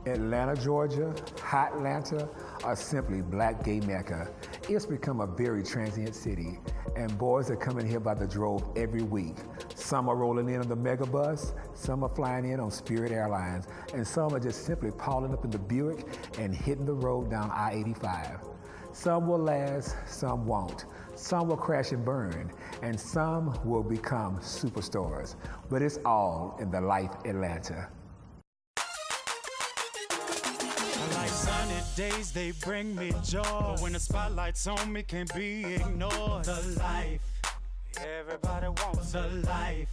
Atlanta, Georgia, Hotlanta, or simply Black Gay Mecca, it's become a very transient city, and boys are coming here by the drove every week. Some are rolling in on the Megabus, some are flying in on Spirit Airlines, and some are just simply piling up in the Buick and hitting the road down I-85. Some will last, some won't. Some will crash and burn, and some will become superstars. But it's all in the Life Atlanta. Like sunny days, they bring me joy. But when the spotlight's on me, can't be ignored. The life, everybody wants the life.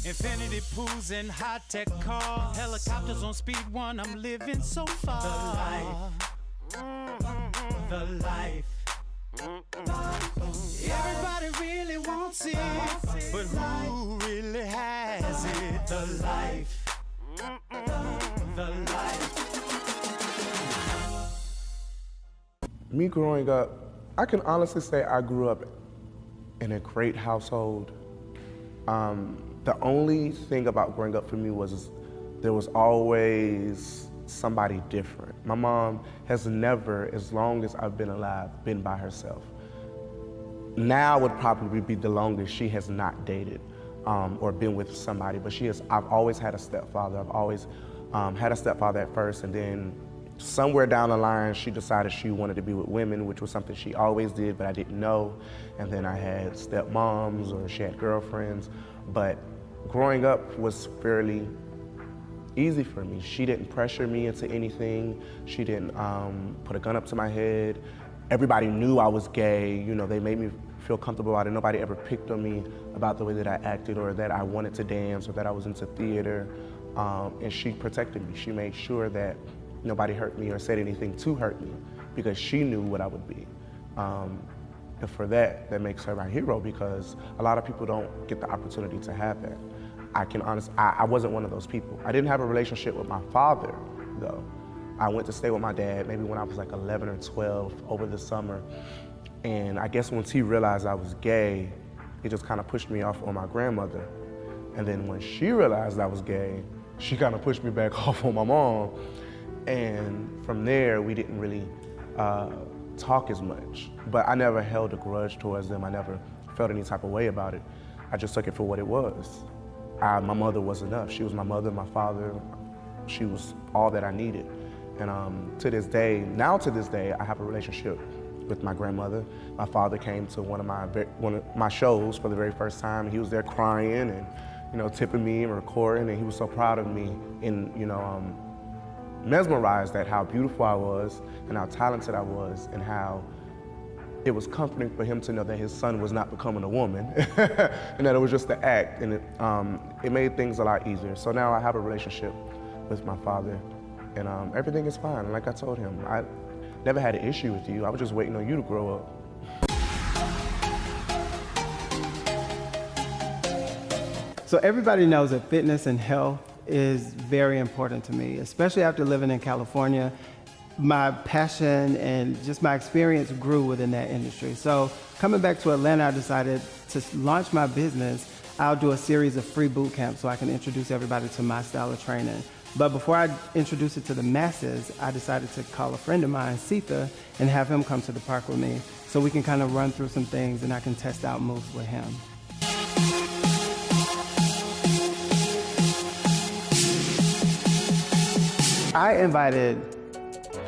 Infinity pools and high-tech cars, helicopters on speed 1, I'm living so far. The life, the life. Everybody really wants it, but who really has it? The life, the life. Me growing up, I can honestly say I grew up in a great household. The only thing about growing up for me was there was always somebody different. My mom has never, as long as I've been alive, been by herself. Now would probably be the longest she has not dated or been with somebody, but I've always had a stepfather. I've always had a stepfather at first, and then somewhere down the line, she decided she wanted to be with women, which was something she always did, but I didn't know. And then I had stepmoms, or she had girlfriends. But growing up was fairly easy for me. She didn't pressure me into anything. She didn't put a gun up to my head. Everybody knew I was gay. You know, they made me feel comfortable about it. Nobody ever picked on me about the way that I acted, or that I wanted to dance, or that I was into theater. And she protected me. She made sure that nobody hurt me or said anything to hurt me, because she knew what I would be. And for that makes her my hero, because a lot of people don't get the opportunity to have that. I wasn't one of those people. I didn't have a relationship with my father, though. I went to stay with my dad maybe when I was like 11 or 12 over the summer. And I guess once he realized I was gay, it just kind of pushed me off on my grandmother. And then when she realized I was gay, she kind of pushed me back off on my mom. And from there, we didn't really talk as much. But I never held a grudge towards them. I never felt any type of way about it. I just took it for what it was. My mother was enough. She was my mother, my father. She was all that I needed. And to this day, I have a relationship with my grandmother. My father came to one of my shows for the very first time. He was there crying and, tipping me and recording, and he was so proud of me and, mesmerized at how beautiful I was and how talented I was, and how it was comforting for him to know that his son was not becoming a woman and that it was just the act, and it made things a lot easier. So now I have a relationship with my father, and everything is fine. Like I told him, I never had an issue with you. I was just waiting on you to grow up. So everybody knows that fitness and health is very important to me, especially after living in California. My passion and just my experience grew within that industry. So coming back to Atlanta, I decided to launch my business. I'll do a series of free boot camps so I can introduce everybody to my style of training. But before I introduce it to the masses, I decided to call a friend of mine, Sita, and have him come to the park with me so we can kind of run through some things and I can test out moves with him. I invited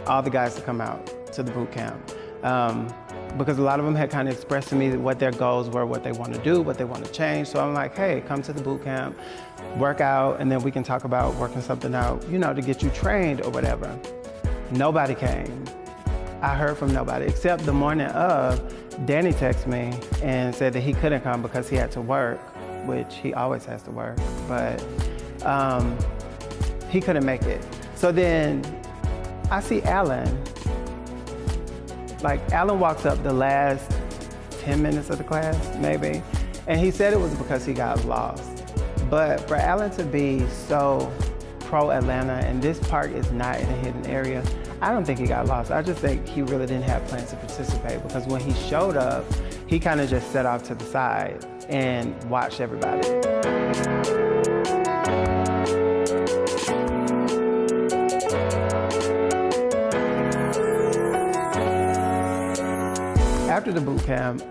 all the guys to come out to the boot camp because a lot of them had kind of expressed to me what their goals were, what they want to do, what they want to change. So I'm like, hey, come to the boot camp, work out, and then we can talk about working something out, to get you trained or whatever. Nobody came. I heard from nobody, except the morning of, Danny texted me and said that he couldn't come because he had to work, which he always has to work, but he couldn't make it. So then I see Alan. Alan walks up the last 10 minutes of the class, maybe, and he said it was because he got lost. But for Alan to be so pro-Atlanta, and this park is not in a hidden area, I don't think he got lost. I just think he really didn't have plans to participate, because when he showed up, he kind of just set off to the side and watched everybody. after the boot camp,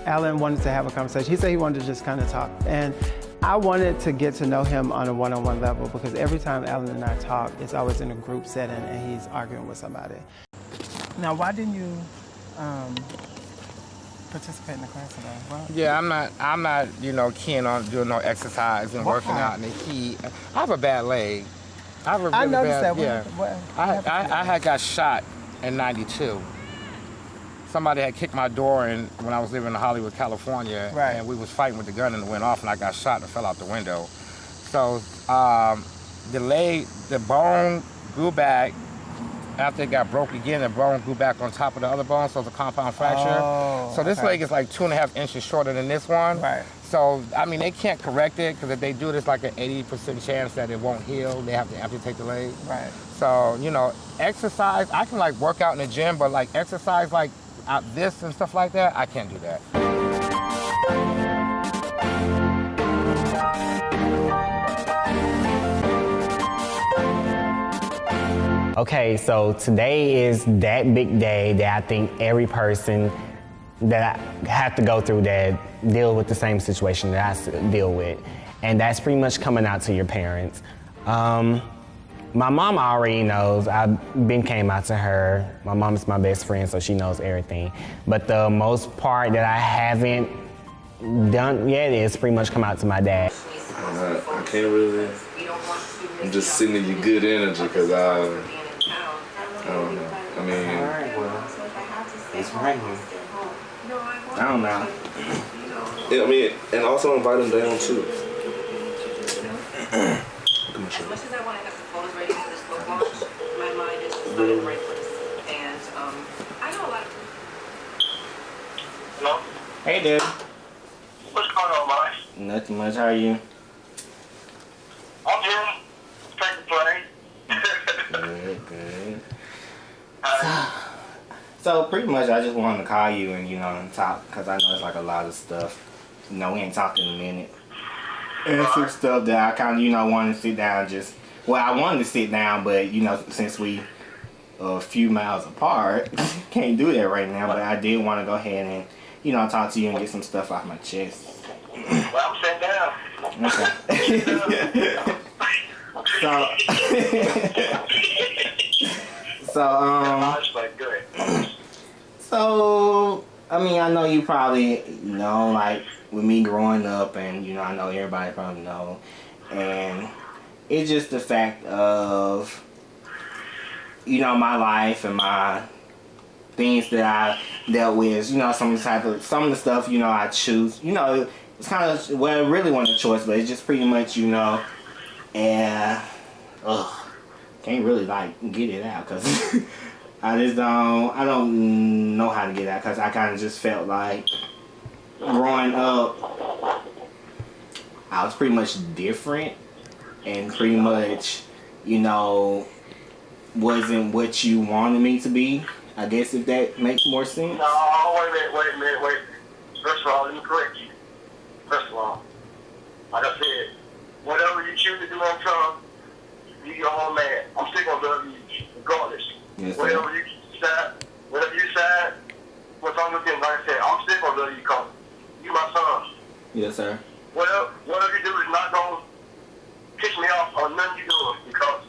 Alan wanted to have a conversation. He said he wanted to just kind of talk. And I wanted to get to know him on a one-on-one level because every time Alan and I talk, it's always in a group setting and he's arguing with somebody. Now, why didn't you participate in the class today? Well, yeah, I'm not, keen on doing no exercise and working out in the heat. I have a bad leg. I have a really noticed bad, that. Yeah. I had got shot in '92. Somebody had kicked my door in when I was living in Hollywood, California, right. And we was fighting with the gun and it went off and I got shot and fell out the window. So the bone grew back. After it got broke again, the bone grew back on top of the other bone, so it's a compound fracture. Oh, so this leg is like 2.5 inches shorter than this one. Right. So, I mean, they can't correct it, because if they do, there's like an 80% chance that it won't heal. They have to amputate the leg. Right. So, exercise, I can like work out in the gym, but like exercise like out this and stuff like that, I can't do that. Okay, so today is that big day that I think every person that I have to go through that deal with the same situation that I deal with. And that's pretty much coming out to your parents. My mom already knows. I've came out to her. My mom is my best friend, so she knows everything. But the most part that I haven't done yet is pretty much come out to my dad. I can't really. I'm just sending you good energy because I don't know. I mean, Alright, well, it's raining. I don't know. yeah, I mean, and also invite them down too. As much as I want to have the photos ready for this book launch, my mind is not in the right place. And I know a lot of. Hello? Hey, dude. What's going on, Mike? Nothing much. How are you? I'm here. Taking play. Good. So pretty much I just wanted to call you and, talk, because I know it's like a lot of stuff. We ain't talked in a minute. And some stuff that I kind of, wanted to sit down I wanted to sit down, but, since we a few miles apart, can't do that right now, but I did want to go ahead and, talk to you and get some stuff off my chest. Well, I'm sitting down. Okay. So, I mean, I know you probably know, like, with me growing up, and, I know everybody probably know, and it's just the fact of, my life and my things that I dealt with, some of the stuff, I choose, it's kind of, well, it really wasn't a choice, but it's just pretty much, and, can't really, like, get it out, because I don't know how to get it out, because I kind of just felt like growing up, I was pretty much different, and pretty much, wasn't what you wanted me to be, I guess, if that makes more sense. No, wait a minute. First of all, let me correct you. First of all, like I said, whatever you choose to do on Trump, you your own man. I'm still gonna love you regardless. Yes, sir. Whatever you decide, what's on with them, like I said, I'm still gonna love you because you my son. Yes, sir. Whatever you do is not gonna piss me off on nothing you doing because,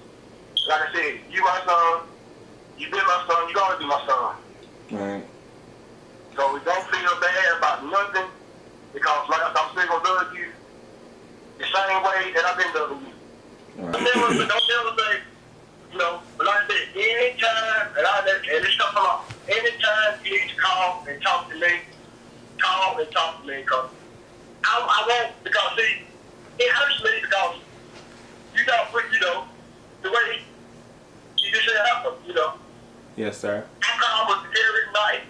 like I said, you my son, you been my son, you gonna be my son. Right. So we don't feel bad about nothing because, like I said, I'm still gonna love you the same way that I've been loving you. Right. Don't never say, but like I said, anytime, and this stuff come up, anytime you need to call and talk to me, because I won't, because see, it hurts me because you don't put, the way you just said happen, Yes, sir. I call every night.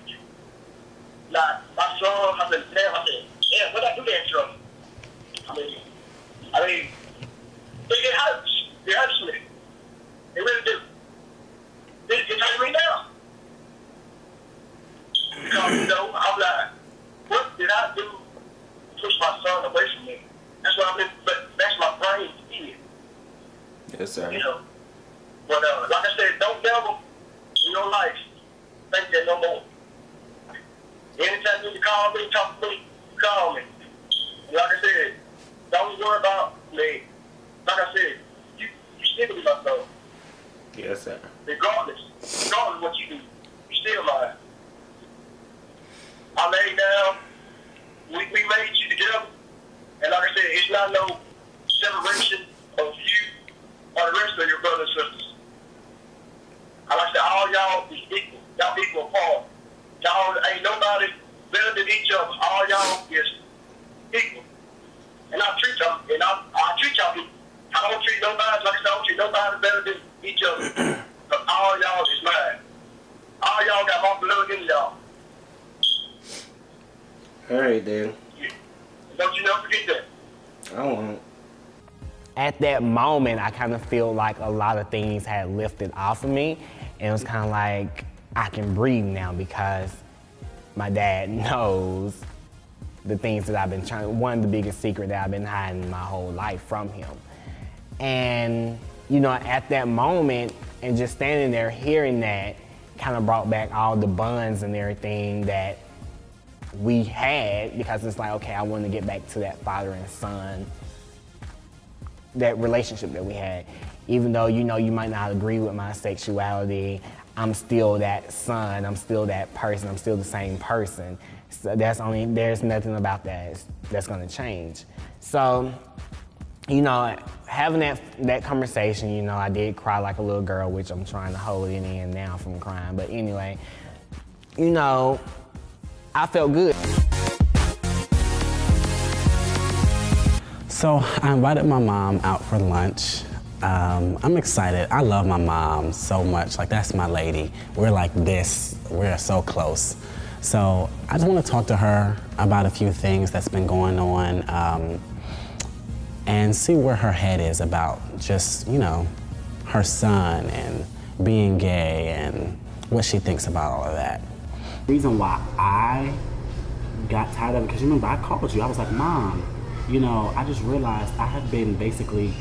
Like, my son, I said, yeah, what I do that, son? I mean, it hurts. It hurts me. It really do. It hurts me now. Because, I'm like, what did I do to push my son away from me? That's what that's my brain did. Yes, sir. But like I said, don't never in your life think that no more. Anytime you need to call me, talk to me, call me. And like I said, don't worry about me. Like I said, you still be my son. Yes, sir. Regardless of what you do, you still mine. I laid down, we made you together, and like I said, it's not no separation of you or the rest of your brothers and sisters. And like I said, all y'all is equal. Y'all equal apart. Y'all ain't nobody better than each other. All y'all is equal. And I treat y'all, and I treat y'all equal. I don't treat nobody, like I said, I don't treat nobody better than each other. Because all y'all is mine. All y'all got my blood in y'all. All right, then. Don't you never forget that. I won't. At that moment, I kind of feel like a lot of things had lifted off of me. And it was kind of like, I can breathe now because my dad knows the things that I've been trying, one of the biggest secrets that I've been hiding my whole life from him. And, you know, at that moment, and just standing there hearing that kind of brought back all the bonds and everything that we had, because it's like, okay, I want to get back to that father and son, that relationship that we had. Even though, you know, you might not agree with my sexuality, I'm still that son, I'm still that person, I'm still the same person. So there's nothing about that that's gonna change. So, you know, having that conversation, you know, I did cry like a little girl, which I'm trying to hold it in now from crying. But anyway, you know, I felt good. So I invited my mom out for lunch. I'm excited. I love my mom so much. Like, that's my lady. We're like this. We're so close. So I just want to talk to her about a few things that's been going on and see where her head is about just, you know, her son and being gay and what she thinks about all of that. The reason why I got tired of it, because you remember I called you, I was like, Mom, you know, I just realized I have been basically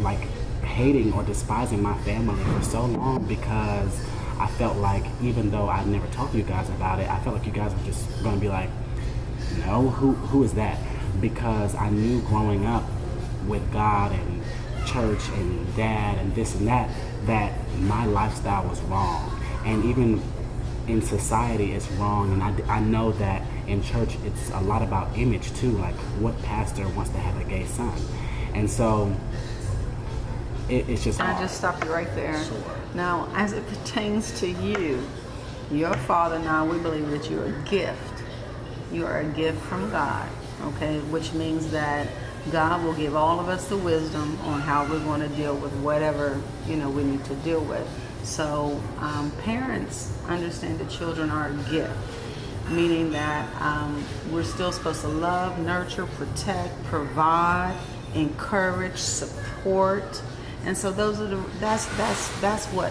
like hating or despising my family for so long because I felt like, even though I'd never talked to you guys about it, I felt like you guys were just gonna be like, no, who is that? Because I knew growing up with God and church and dad and this and that my lifestyle was wrong. And even in society it's wrong, and I know that in church it's a lot about image too, like what pastor wants to have a gay son. And so it's just Can I just stop you right there? Sure. Now, as it pertains to you, your father, now we believe that you're a gift. You are a gift from God, okay? Which means that God will give all of us the wisdom on how we're going to deal with whatever, you know, we need to deal with. So parents understand that children are a gift, meaning that we're still supposed to love, nurture, protect, provide, encourage, support. And so those are that's what,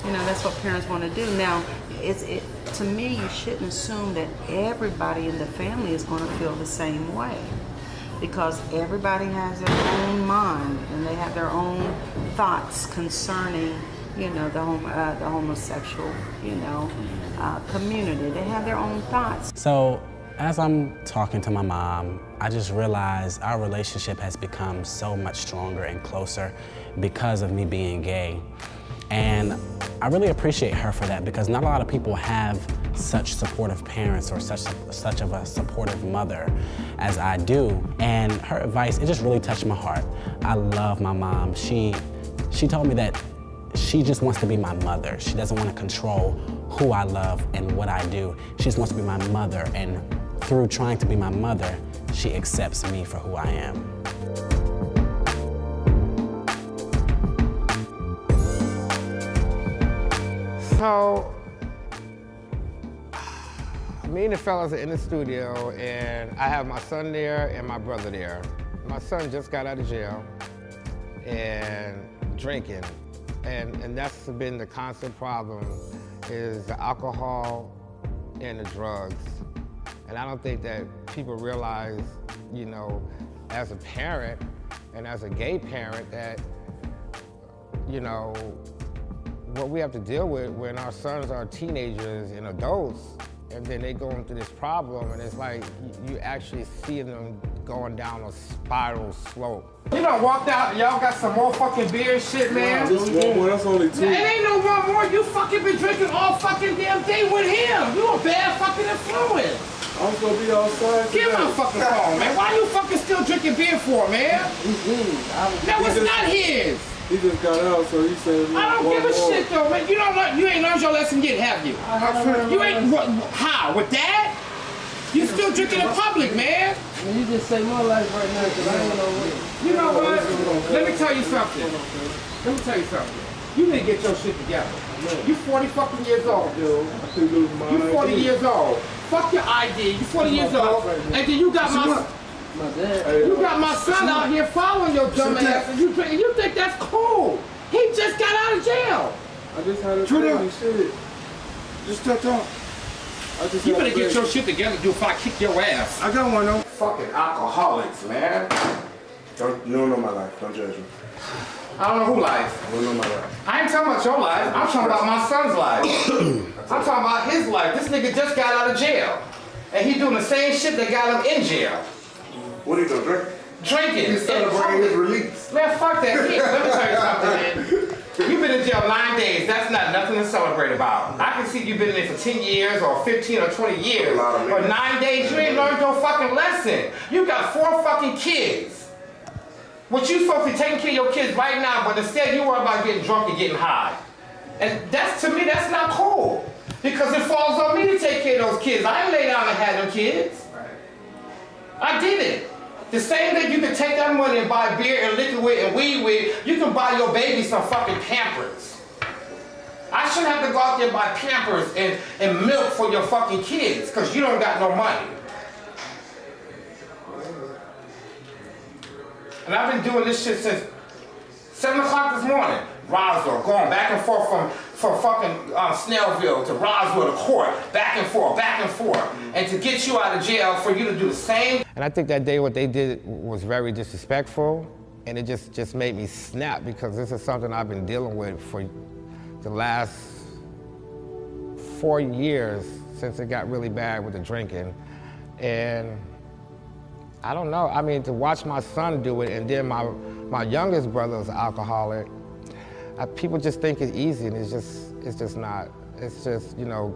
you know, that's what parents want to do. Now, to me, you shouldn't assume that everybody in the family is going to feel the same way, because everybody has their own mind and they have their own thoughts concerning, you know, the homosexual, you know, community. They have their own thoughts. So as I'm talking to my mom, I just realized our relationship has become so much stronger and closer because of me being gay. And I really appreciate her for that, because not a lot of people have such supportive parents or such of a supportive mother as I do. And her advice, it just really touched my heart. I love my mom. She told me that she just wants to be my mother. She doesn't want to control who I love and what I do. She just wants to be my mother, and through trying to be my mother, she accepts me for who I am. So, me and the fellas are in the studio, and I have my son there and my brother there. My son just got out of jail and drinking, and that's been the constant problem, is the alcohol and the drugs. And I don't think that people realize, you know, as a parent and as a gay parent, that, you know, what we have to deal with when our sons are teenagers and adults and then they going through this problem, and it's like you actually see them going down a spiral slope. You done walked out and y'all got some more fucking beer and shit, man. Just one more, that's only two. It ain't no one more. You fucking been drinking all fucking damn day with him. You a bad fucking influence. I'm gonna be outside. Give my fucking phone, man. Why you fucking still drinking beer for, man? No, it's not his. He just got out, so he said. I don't give a shit though, man. You ain't learned your lesson yet, have you? You ain't how with that? You still drinking in public, man. You just say my life right now, because I don't know what. You know what? Let me tell you something. You need to get your shit together. You 40 fucking years old, dude. You 40 years old. Fuck your ID. You 40 years old, and then you got my dad. You got my son out here following your dumb ass, and you think that's cool. He just got out of jail. I just had a crazy shit. Just talk. You better get your shit together, dude, before I kick your ass. I got one though. Fucking alcoholics, man. You don't know my life. Don't judge me. I don't know who life. You don't know my life. I ain't talking about your life. I'm talking about my son's life. I'm talking about his life. This nigga just got out of jail. And he doing the same shit that got him in jail. What are you doing, drink? Drinking. He's celebrating his release. Man, fuck that. Let me tell you something, man. You've been in jail 9 days. That's not nothing to celebrate about. I can see you've been in there for 10 years or 15 or 20 years. But 9 days, you ain't learned your fucking lesson. You got 4 fucking kids. What you supposed to be taking care of your kids right now, but instead you worry about getting drunk and getting high. And that's, to me, that's not cool. Because it falls on me to take care of those kids. I ain't lay down and had them kids. I did it. The same that you can take that money and buy beer and liquor with and weed with, you can buy your baby some fucking Pampers. I shouldn't have to go out there and buy Pampers and milk for your fucking kids, because you don't got no money. And I've been doing this shit since 7 o'clock this morning. Roswell, going back and forth from fucking Snellville to Roswell to court, back and forth. And to get you out of jail for you to do the same. And I think that day what they did was very disrespectful, and it just made me snap, because this is something I've been dealing with for the last 4 years since it got really bad with the drinking. And I don't know, I mean, to watch my son do it, and then my youngest brother is an alcoholic, people just think it's easy, and it's just not. It's just, you know.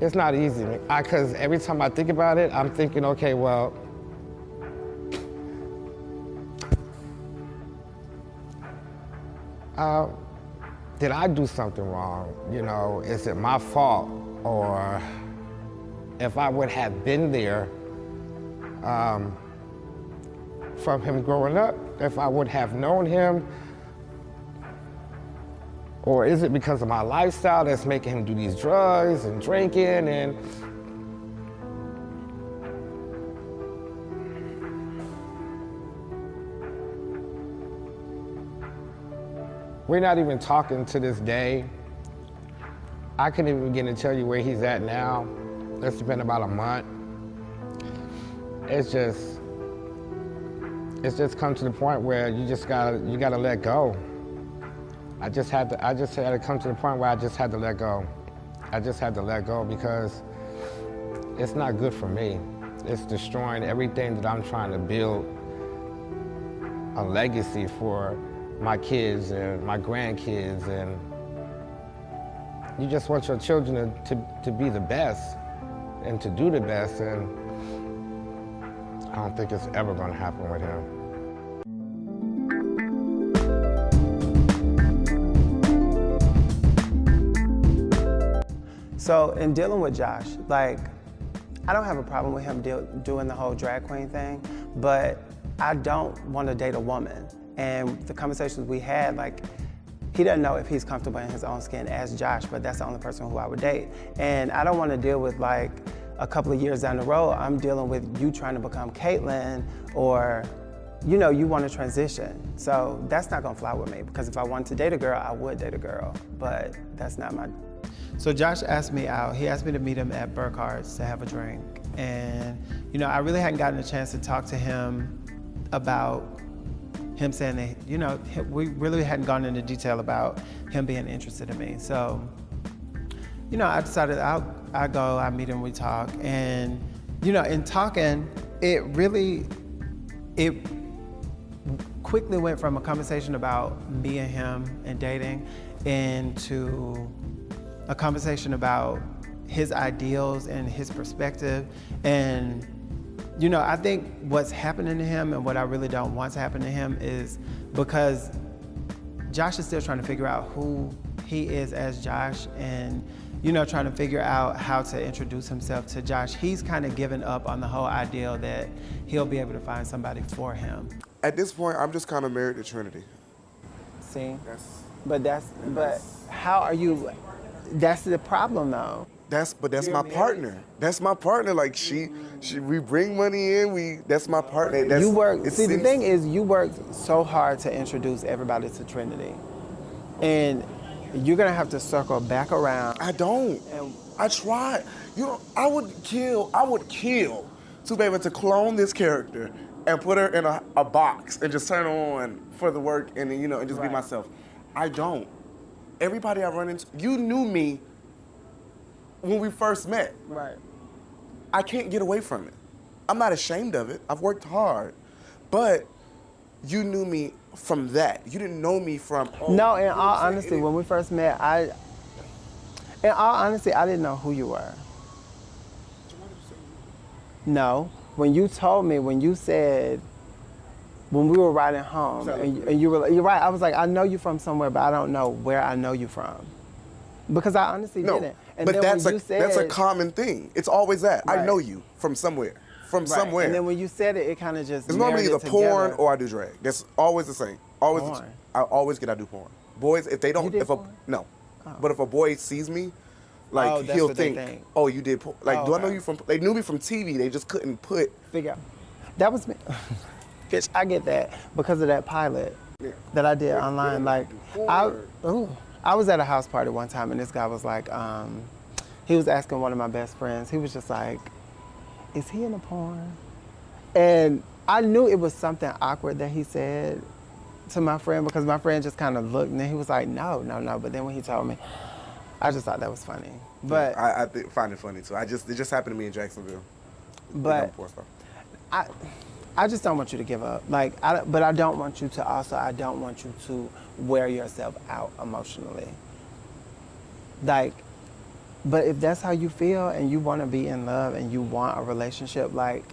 It's not easy, because every time I think about it, I'm thinking, okay, well, did I do something wrong? You know, is it my fault? Or if I would have been there from him growing up, if I would have known him, or is it because of my lifestyle that's making him do these drugs and drinking and we're not even talking to this day. I couldn't even begin to tell you where he's at now. It's been about a month. It's just come to the point where you gotta let go. I just had to come to the point where I just had to let go. I just had to let go, because it's not good for me. It's destroying everything that I'm trying to build a legacy for my kids and my grandkids, and you just want your children to be the best and to do the best, and I don't think it's ever gonna happen with him. So in dealing with Josh, like, I don't have a problem with him doing the whole drag queen thing, but I don't want to date a woman. And the conversations we had, like, he doesn't know if he's comfortable in his own skin as Josh, but that's the only person who I would date. And I don't want to deal with, like, a couple of years down the road, I'm dealing with you trying to become Caitlyn, or, you know, you want to transition. So that's not going to fly with me, because if I wanted to date a girl, I would date a girl, but that's not my. So Josh asked me out. He asked me to meet him at Burkhart's to have a drink. And, you know, I really hadn't gotten a chance to talk to him about him saying that, you know, we really hadn't gone into detail about him being interested in me. So, you know, I decided I go, I meet him, we talk. And, you know, in talking, it quickly went from a conversation about me and him and dating into a conversation about his ideals and his perspective. And, you know, I think what's happening to him and what I really don't want to happen to him is because Josh is still trying to figure out who he is as Josh and, you know, trying to figure out how to introduce himself to Josh. He's kind of given up on the whole ideal that he'll be able to find somebody for him. At this point, I'm just kind of married to Trinity. See? But how are you, that's the problem though. That's my partner. That's my partner. Like we bring money in. That's my partner. The thing is, you worked so hard to introduce everybody to Trinity, and you're gonna have to circle back around. I don't. I tried. You know, I would kill to be able to clone this character and put her in a box and just turn her on for the work and then, you know, and just be myself. I don't. Everybody I run into, you knew me when we first met. Right. I can't get away from it. I'm not ashamed of it. I've worked hard. But you knew me from that. You didn't know me from... No, in all honesty, when we first met, I didn't know who you were. No. When you told me, when you said, when we were riding home, and you were, you're right, I was like, I know you from somewhere, but I don't know where I know you from. Because I honestly didn't. And but then that's a common thing. It's always that. Right. I know you from somewhere. Somewhere. And then when you said it, it kind of just it's normally either porn or I do drag. That's always the same. Always. Porn. I always get I do porn. Boys, if they don't, no. Oh. But if a boy sees me, like he'll think, oh, you did porn. Like, do I know you from? They knew me from TV. They just couldn't figure out. That was me. Bitch, I get that because of that pilot that I did online. Like, I was at a house party one time and this guy was like, he was asking one of my best friends. He was just like, is he in a porn? And I knew it was something awkward that he said to my friend because my friend just kind of looked and then he was like, no. But then when he told me, I just thought that was funny. But I find it funny too. it just happened to me in Jacksonville. But I just don't want you to give up. Like, but I don't want you to wear yourself out emotionally. Like, but if that's how you feel and you want to be in love and you want a relationship, like...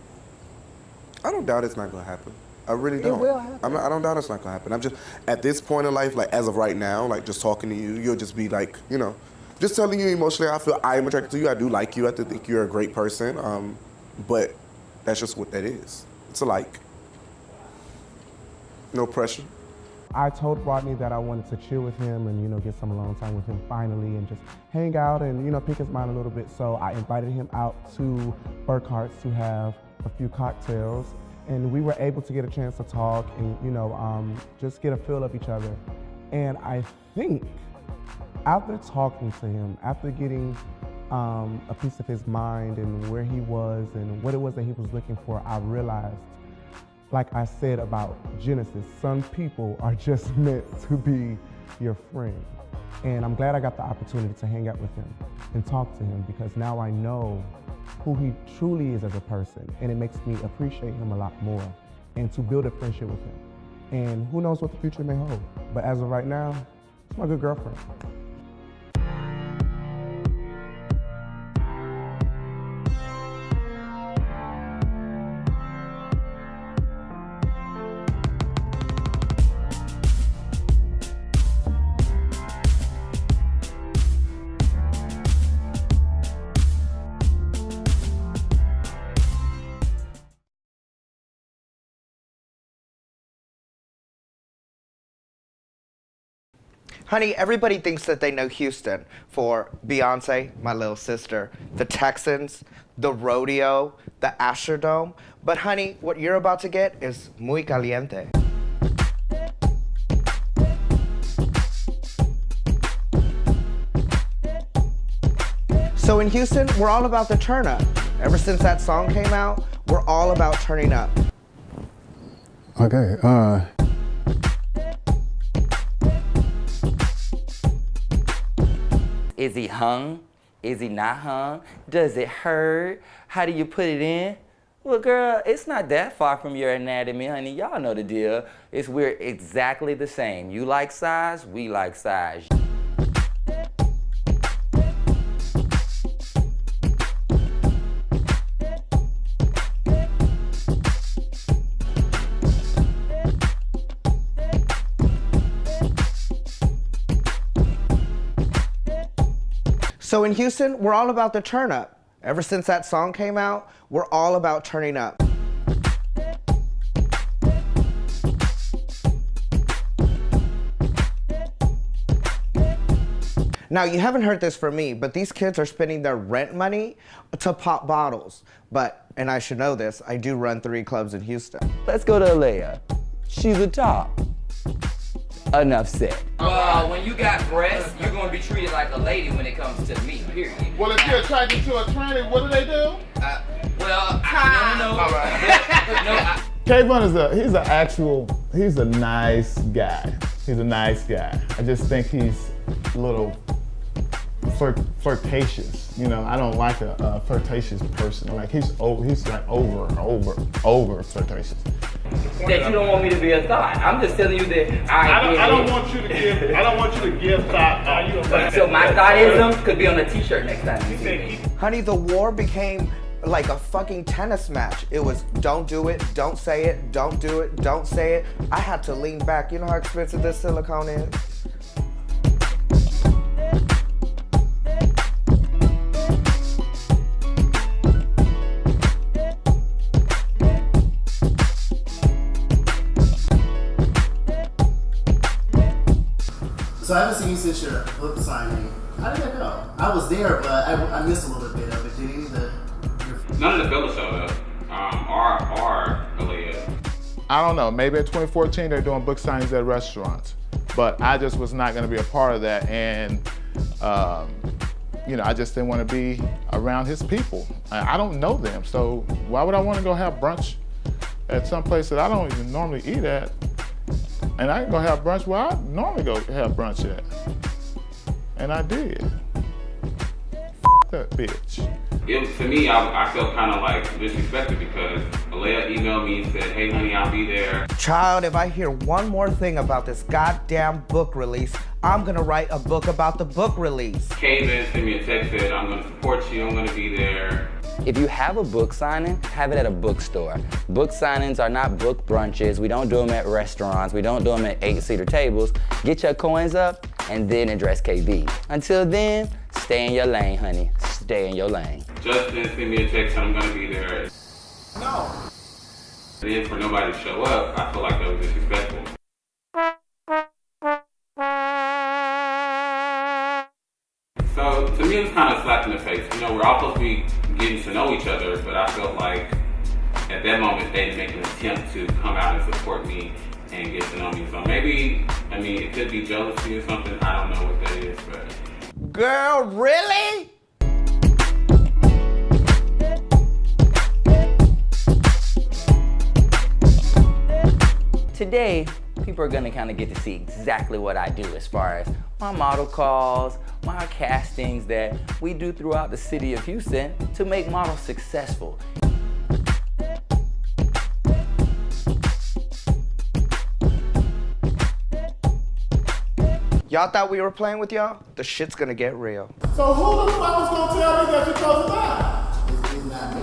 I don't doubt it's not going to happen. I really don't. It will happen. I don't doubt it's not going to happen. I'm just, at this point in life, like as of right now, like just talking to you, you'll just be like, you know, just telling you emotionally, I feel I am attracted to you. I do like you. I think you're a great person. But that's just what that is. It's a like. No pressure. I told Rodney that I wanted to chill with him and, you know, get some alone time with him finally and just hang out and, you know, pick his mind a little bit. So I invited him out to Burkhart's to have a few cocktails. And we were able to get a chance to talk and, you know, just get a feel of each other. And I think after talking to him, after getting a piece of his mind and where he was and what it was that he was looking for, I realized, like I said about Genesis, some people are just meant to be your friend. And I'm glad I got the opportunity to hang out with him and talk to him because now I know who he truly is as a person, and it makes me appreciate him a lot more and to build a friendship with him. And who knows what the future may hold. But as of right now, it's my good girlfriend. Honey, everybody thinks that they know Houston for Beyonce, my little sister, the Texans, the rodeo, the Astrodome. But honey, what you're about to get is muy caliente. So in Houston, we're all about the turn up. Ever since that song came out, we're all about turning up. Okay, Is he hung? Is he not hung? Does it hurt? How do you put it in? Well, girl, it's not that far from your anatomy, honey. Y'all know the deal. We're exactly the same. You like size, we like size. So in Houston, we're all about the turn up. Ever since that song came out, we're all about turning up. Now, you haven't heard this from me, but these kids are spending their rent money to pop bottles. And I should know this, I do run 3 clubs in Houston. Let's go to Alea. She's a top. Enough said. Well, when you got breasts, you're gonna be treated like a lady when it comes to me, period. Well, if you're attracted to a tranny, what do they do? K-Bun he's a nice guy. He's a nice guy. I just think he's a little flirtatious. You know, I don't like a flirtatious person. Like he's like over flirtatious. That you don't want me to be a thought. I'm just telling you that I don't want you to give thought. So my thoughtism could be on a t-shirt next time you see me. Honey, the war became like a fucking tennis match. It was don't do it, don't say it, don't do it, don't say it. I had to lean back. You know how expensive this silicone is? So I haven't seen you since your book signing. How did that go? I was there, but I missed a little bit of it. Did any of the... None of the fellas showed up, or Aaliyah. I don't know, maybe in 2014 they're doing book signings at restaurants, but I just was not gonna be a part of that, and you know, I just didn't want to be around his people. I don't know them, so why would I want to go have brunch at some place that I don't even normally eat at? And I can go have brunch where I normally go have brunch at. And I did. F that bitch. To me, I felt kind of like disrespected because Alea emailed me and said, hey honey, I'll be there. Child, if I hear one more thing about this goddamn book release, I'm gonna write a book about the book release. Kevin sent me a text said, I'm gonna support you, I'm gonna be there. If you have a book signing, have it at a bookstore. Book signings are not book brunches. We don't do them at restaurants. We don't do them at 8-seater tables. Get your coins up and then address KB. Until then, stay in your lane, honey. Stay in your lane. Justin sent me a text and I'm gonna be there. No. And then for nobody to show up, I feel like that was disrespectful. So to me, it was kind of a slap in the face. You know, we're all supposed to be getting to know each other, but I felt like at that moment they didn't make an attempt to come out and support me and get to know me. So maybe, I mean, it could be jealousy or something. I don't know what that is, but. Girl, really? Today, people are gonna kind of get to see exactly what I do as far as my model calls, my castings that we do throughout the city of Houston to make models successful. Y'all thought we were playing with y'all? The shit's gonna get real. So who the fuck is gonna tell me that you're supposed to die? It's not me.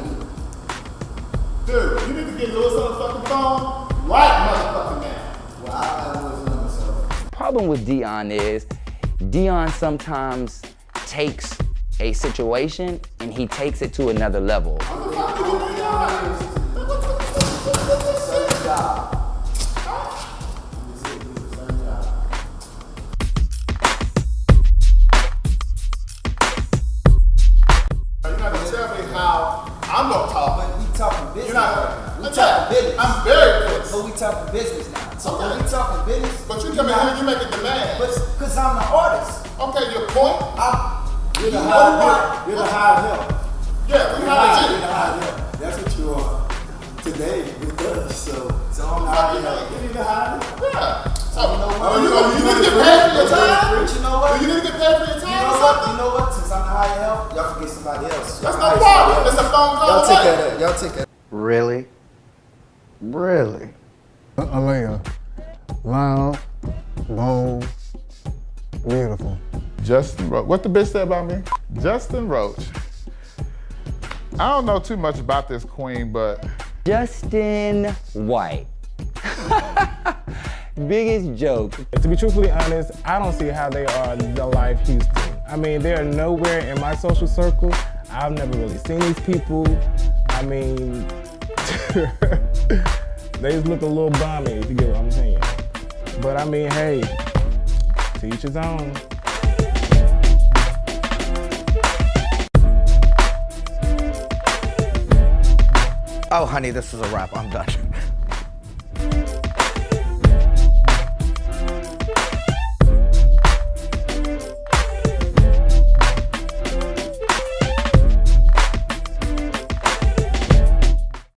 Dude, you need to get Lewis on the fucking phone right motherfucking now. Well, I got Lewis number, so. Problem with Dion is, Dion sometimes takes a situation and he takes it to another level. I'm gonna talk. But we talking business. We talking business. I'm very pissed. But we talking business now. So Okay. when we talking business. But you come in here, you make a demand. But because I'm the artist. Okay, your point. You're the hired help. Yeah, we high too. That's what you are today with us. So I'm high. You need to hire them. Yeah. So, you need to get paid for your time? You know what? You need to get paid for your time or something? You know what? Since I'm the higher help, y'all can get somebody else. That's no problem. It's a phone call Y'all take away. that. Y'all take that. Really? Really? Aaliyah, loud, bold, beautiful. Justin Roach. What the bitch said about me? Justin Roach. I don't know too much about this queen, but Justin White. Biggest joke. To be truthfully honest, I don't see how they are the life Houston. I mean, they are nowhere in my social circle. I've never really seen these people. I mean, they just look a little balmy, if you get what I'm saying. But I mean, hey, to each his own. Oh, honey, this is a wrap. I'm done.